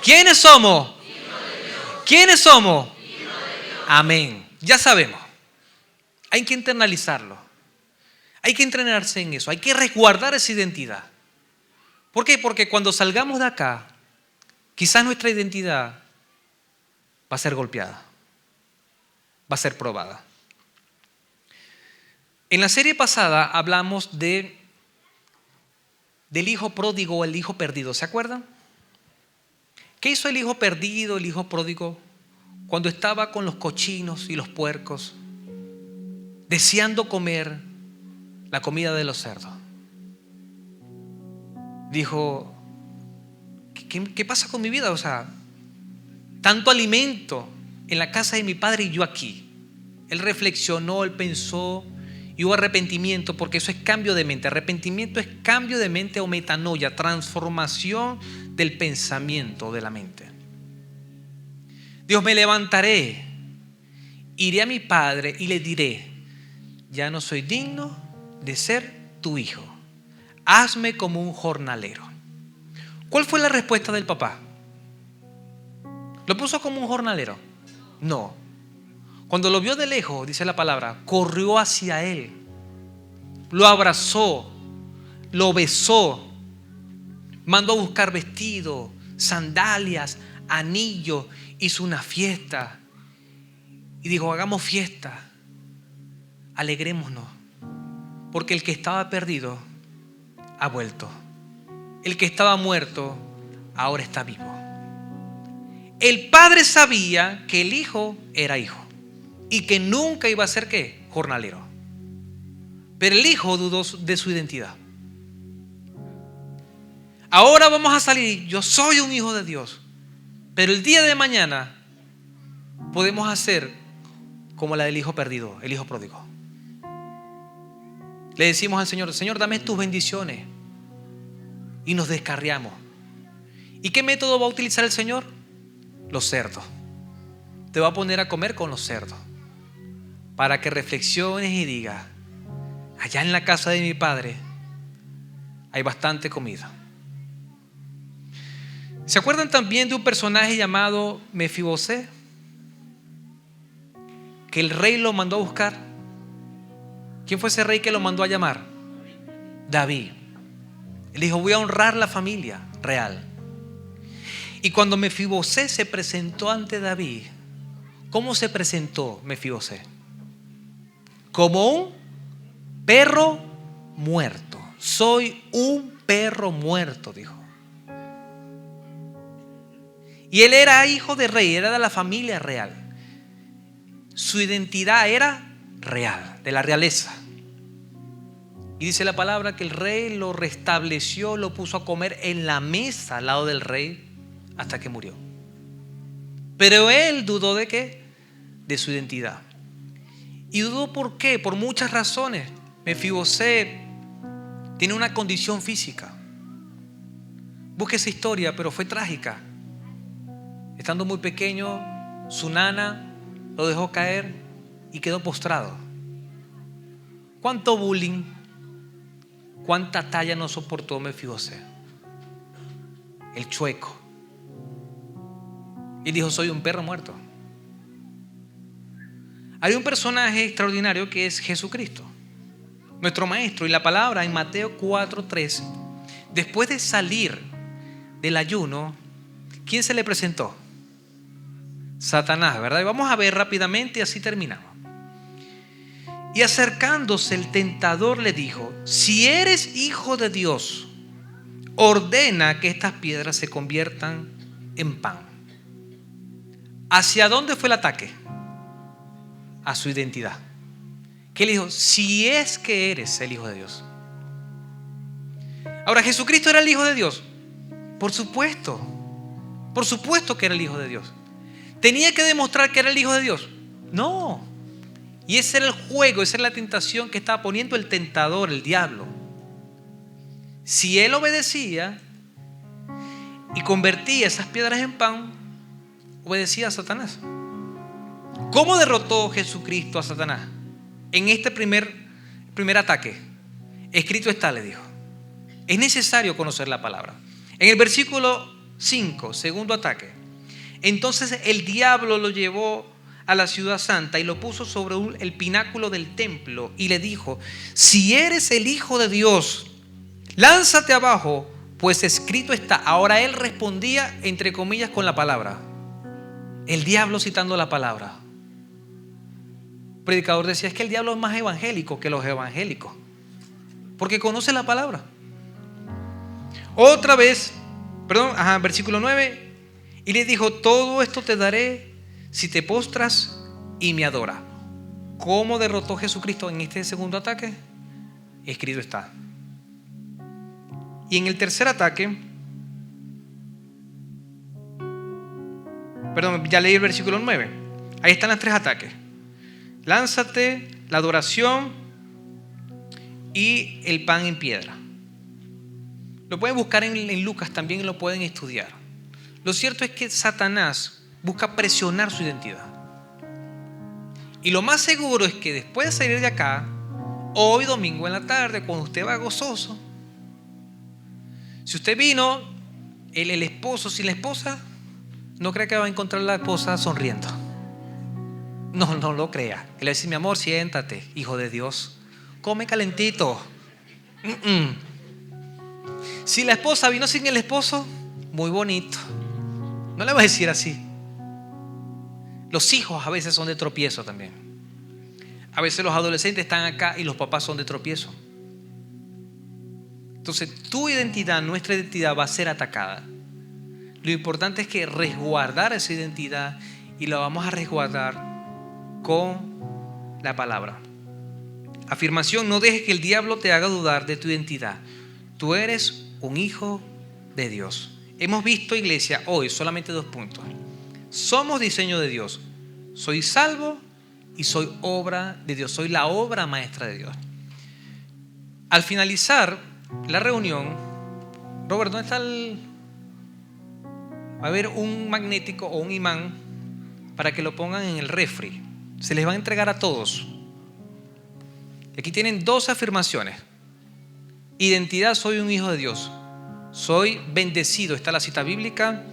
¿Quiénes somos? ¿Quiénes somos? Amén. Ya sabemos. Hay que internalizarlo. Hay que entrenarse en eso. Hay que resguardar esa identidad. ¿Por qué? Porque cuando salgamos de acá, quizás nuestra identidad va a ser golpeada. Va a ser probada. En la serie pasada hablamos del hijo pródigo o el hijo perdido. ¿Se acuerdan? ¿Qué hizo el hijo perdido, el hijo pródigo, cuando estaba con los cochinos y los puercos, deseando comer la comida de los cerdos? Dijo, ¿qué pasa con mi vida? O sea, tanto alimento en la casa de mi padre y yo aquí. Él reflexionó, él pensó y hubo arrepentimiento, porque eso es cambio de mente. Arrepentimiento es cambio de mente o metanoia, transformación del pensamiento de la mente. Dios, me levantaré, iré a mi padre y le diré, ya no soy digno de ser tu hijo. Hazme como un jornalero. ¿Cuál fue la respuesta del papá? ¿Lo puso como un jornalero? No. Cuando lo vio de lejos, dice la palabra, corrió hacia él, lo abrazó, lo besó, mandó a buscar vestido, sandalias, anillos, hizo una fiesta y dijo, hagamos fiesta, alegrémonos, porque el que estaba perdido ha vuelto. El que estaba muerto ahora está vivo. El padre sabía que el hijo era hijo y que nunca iba a ser ¿qué? Jornalero. Pero el hijo dudó de su identidad. Ahora vamos a salir, yo soy un hijo de Dios, pero el día de mañana podemos hacer como la del hijo perdido, el hijo pródigo. Le decimos al Señor, Señor, dame tus bendiciones, y nos descarriamos. ¿Y qué método va a utilizar el Señor? Los cerdos. Te va a poner a comer con los cerdos, para que reflexiones y digas, allá en la casa de mi padre hay bastante comida. ¿Se acuerdan también de un personaje llamado Mefibosé? Que el rey lo mandó a buscar. ¿Quién fue ese rey que lo mandó a llamar? David. Él dijo, voy a honrar la familia real. Y cuando Mefibosé se presentó ante David, ¿cómo se presentó Mefibosé? Como un perro muerto. Soy un perro muerto, dijo. Y él era hijo de rey, era de la familia real. Su identidad era real, de la realeza. Y dice la palabra que el rey lo restableció, lo puso a comer en la mesa al lado del rey hasta que murió. Pero él dudó ¿de qué? De su identidad. ¿Y dudó por qué? Por muchas razones. Mefibosé tiene una condición física. Busque esa historia, pero fue trágica. Estando muy pequeño, su nana lo dejó caer y quedó postrado. ¿Cuánto bullying? ¿Cuánta talla no soportó Mefibosé? El chueco. Y dijo, soy un perro muerto. Hay un personaje extraordinario que es Jesucristo, nuestro maestro. Y la palabra en Mateo 4:3, después de salir del ayuno, ¿quién se le presentó? Satanás, ¿verdad? Y vamos a ver rápidamente y así terminamos. Y acercándose el tentador le dijo, si eres hijo de Dios, ordena que estas piedras se conviertan en pan. ¿Hacia dónde fue el ataque? a su identidad. Que le dijo, si es que eres el Hijo de Dios. Ahora, ¿Jesucristo era el Hijo de Dios? Por supuesto que era el Hijo de Dios. ¿Tenía que demostrar que era el Hijo de Dios? No. Y ese era el juego, esa era la tentación que estaba poniendo el tentador, el diablo. Si él obedecía y convertía esas piedras en pan, obedecía a Satanás. ¿Cómo derrotó Jesucristo a Satanás? En este primer ataque. Escrito está, le dijo. Es necesario conocer la palabra. En el versículo 5, segundo ataque. Entonces el diablo lo llevó a la ciudad santa y lo puso sobre el pináculo del templo y le dijo, si eres el Hijo de Dios, lánzate abajo, pues escrito está. Ahora él respondía entre comillas con la palabra. El diablo citando la palabra. El predicador decía, es que el diablo es más evangélico que los evangélicos, porque conoce la palabra. Otra vez, versículo 9, y le dijo, todo esto te daré si te postras y me adoras. ¿Cómo derrotó Jesucristo en este segundo ataque? Escrito está. Y en el tercer ataque, ya leí el versículo 9. Ahí están los tres ataques. Lánzate, la adoración y el pan en piedra. Lo pueden buscar en Lucas, también lo pueden estudiar. Lo cierto es que Satanás busca presionar su identidad. Y lo más seguro es que después de salir de acá, hoy domingo en la tarde, cuando usted va gozoso, si usted vino, el esposo sin la esposa, no crea que va a encontrar la esposa sonriendo. No lo crea. Que le va a decir, mi amor, siéntate, hijo de Dios, come calentito. Si la esposa vino sin el esposo, muy bonito. No le va a decir así. Los hijos a veces son de tropiezo también. A veces los adolescentes están acá y los papás son de tropiezo. Entonces tu identidad, nuestra identidad va a ser atacada. Lo importante es que resguardar esa identidad, y la vamos a resguardar con la palabra. Afirmación: no dejes que el diablo te haga dudar de tu identidad. Tú eres un hijo de Dios. Hemos visto, iglesia, hoy solamente 2 puntos. Somos diseño de Dios. Soy salvo y soy obra de Dios. Soy la obra maestra de Dios. Al finalizar la reunión, Robert, ¿dónde está va a haber un magnético o un imán para que lo pongan en el refri? Se les va a entregar a todos. Aquí tienen 2 afirmaciones. Identidad: soy un hijo de Dios. Soy bendecido, está la cita bíblica.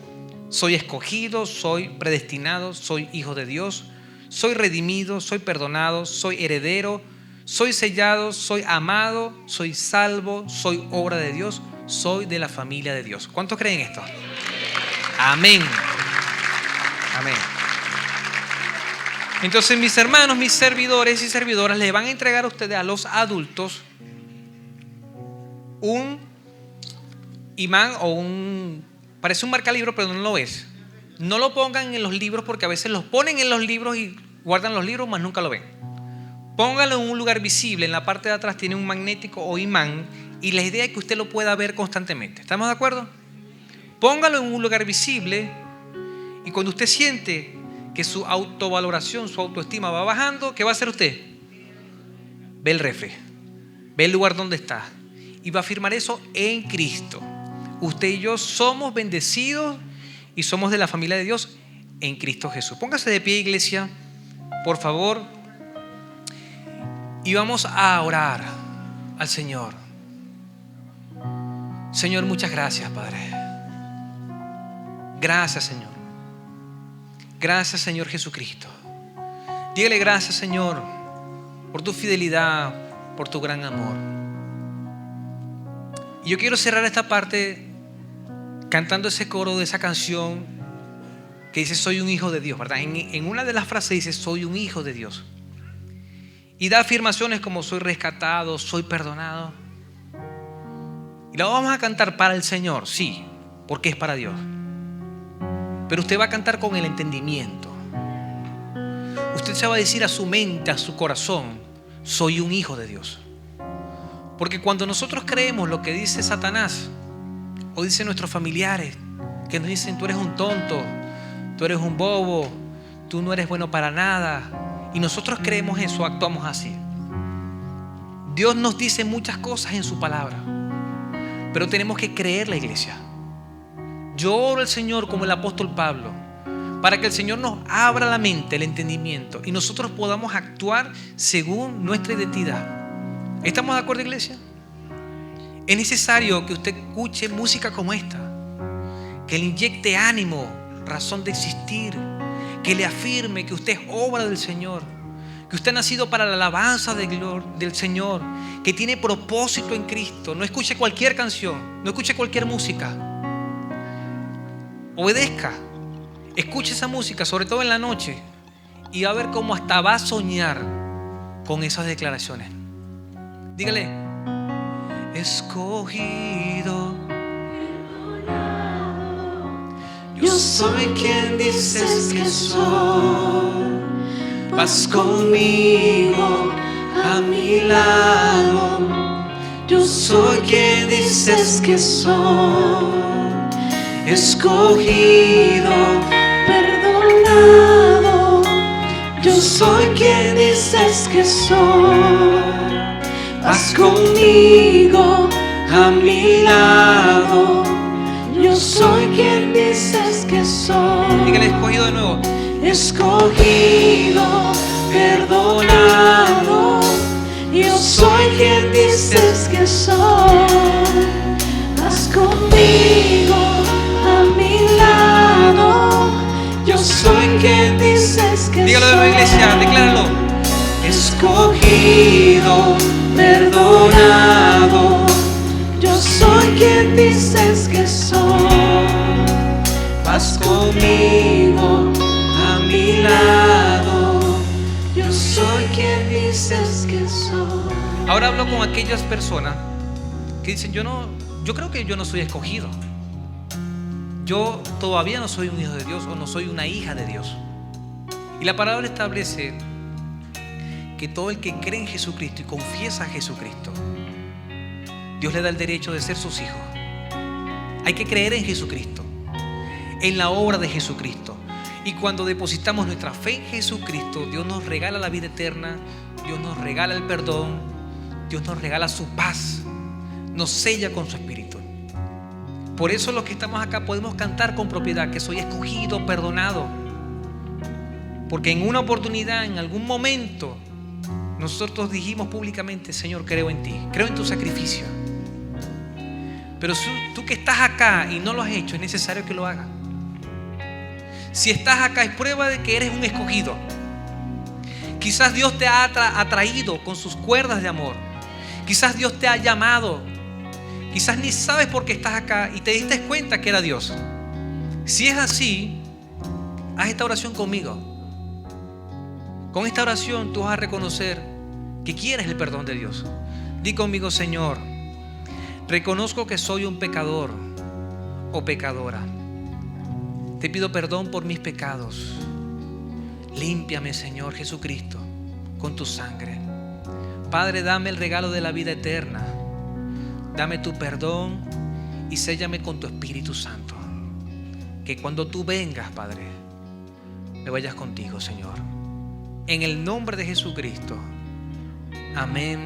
Soy escogido, soy predestinado, soy hijo de Dios. Soy redimido, soy perdonado, soy heredero, soy sellado, soy amado, soy salvo, soy obra de Dios, soy de la familia de Dios. ¿Cuántos creen esto? Amén. Amén. Entonces, mis hermanos, mis servidores y servidoras, le van a entregar a ustedes, a los adultos, un imán o parece un marcalibro, pero no lo es. No lo pongan en los libros, porque a veces los ponen en los libros y guardan los libros, mas nunca lo ven. Póngalo en un lugar visible. En la parte de atrás tiene un magnético o imán, y la idea es que usted lo pueda ver constantemente. ¿Estamos de acuerdo? Póngalo en un lugar visible, y cuando usted siente que su autovaloración, su autoestima va bajando, ¿qué va a hacer usted? Ve el refri, ve el lugar donde está, y va a afirmar eso en Cristo. Usted y yo somos bendecidos y somos de la familia de Dios en Cristo Jesús. Póngase de pie, iglesia, por favor, y vamos a orar al Señor. Señor, muchas gracias, Padre. Gracias, Señor. Gracias, Señor Jesucristo. Dígale gracias, Señor, por tu fidelidad, por tu gran amor. Y yo quiero cerrar esta parte cantando ese coro de esa canción que dice: soy un hijo de Dios, ¿verdad? En una de las frases dice: soy un hijo de Dios. Y da afirmaciones como: soy rescatado, soy perdonado. Y lo vamos a cantar para el Señor, sí, porque es para Dios. Pero usted va a cantar con el entendimiento. Usted usted se va a decir a su mente, a su corazón: soy un hijo de Dios. Porque cuando nosotros creemos lo que dice Satanás o dicen nuestros familiares, que nos dicen: tú eres un tonto, tú eres un bobo, tú no eres bueno para nada, y nosotros creemos eso, actuamos así. Dios nos dice muchas cosas en su palabra, pero tenemos que creer la iglesia. Yo oro al Señor como el apóstol Pablo, para que el Señor nos abra la mente, el entendimiento, y nosotros podamos actuar según nuestra identidad. ¿Estamos de acuerdo, iglesia? Es necesario que usted escuche música como esta, que le inyecte ánimo, razón de existir, que le afirme que usted es obra del Señor, que usted ha nacido para la alabanza del Señor, que tiene propósito en Cristo. No escuche cualquier canción, no escuche cualquier música. Obedezca, escuche esa música, sobre todo en la noche, y va a ver cómo hasta va a soñar con esas declaraciones. Dígale: escogido, yo soy quien dices que soy. Vas conmigo a mi lado. Yo soy quien dices que soy. Escogido, perdonado. Yo soy quien dices que soy. Vas conmigo a mi lado. Yo soy quien dices que soy. Dígale: escogido de nuevo. Escogido, perdonado. Yo soy quien dices que soy. Vas conmigo a mi lado. Yo soy quien dices que soy. Dígalo de nuevo, iglesia, decláralo. Escogido, perdonado. Yo soy quien dices que soy. Vas conmigo a mi lado. Yo soy quien dices que soy. Ahora hablo con aquellas personas que dicen: yo creo que yo no soy escogido. Yo todavía no soy un hijo de Dios, o no soy una hija de Dios. Y la palabra establece que todo el que cree en Jesucristo y confiesa a Jesucristo, Dios le da el derecho de ser sus hijos. Hay que creer en Jesucristo, en la obra de Jesucristo. Y cuando depositamos nuestra fe en Jesucristo, Dios nos regala la vida eterna, Dios nos regala el perdón, Dios nos regala su paz, nos sella con su Espíritu. Por eso los que estamos acá podemos cantar con propiedad que soy escogido, perdonado. Porque en una oportunidad, en algún momento, nosotros dijimos públicamente: Señor, creo en ti, creo en tu sacrificio. Pero tú que estás acá y no lo has hecho, es necesario que lo hagas. Si estás acá, es prueba de que eres un escogido. Quizás Dios te ha atraído con sus cuerdas de amor. Quizás Dios te ha llamado. Quizás ni sabes por qué estás acá y te diste cuenta que era Dios. Si es así, haz esta oración conmigo. Con esta oración tú vas a reconocer que quieres el perdón de Dios. Di conmigo: Señor, reconozco que soy un pecador o pecadora. Te pido perdón por mis pecados. Límpiame, Señor Jesucristo, con tu sangre. Padre, dame el regalo de la vida eterna. Dame tu perdón y séllame con tu Espíritu Santo. Que cuando tú vengas, Padre, me vayas contigo, Señor. En el nombre de Jesucristo. Amén.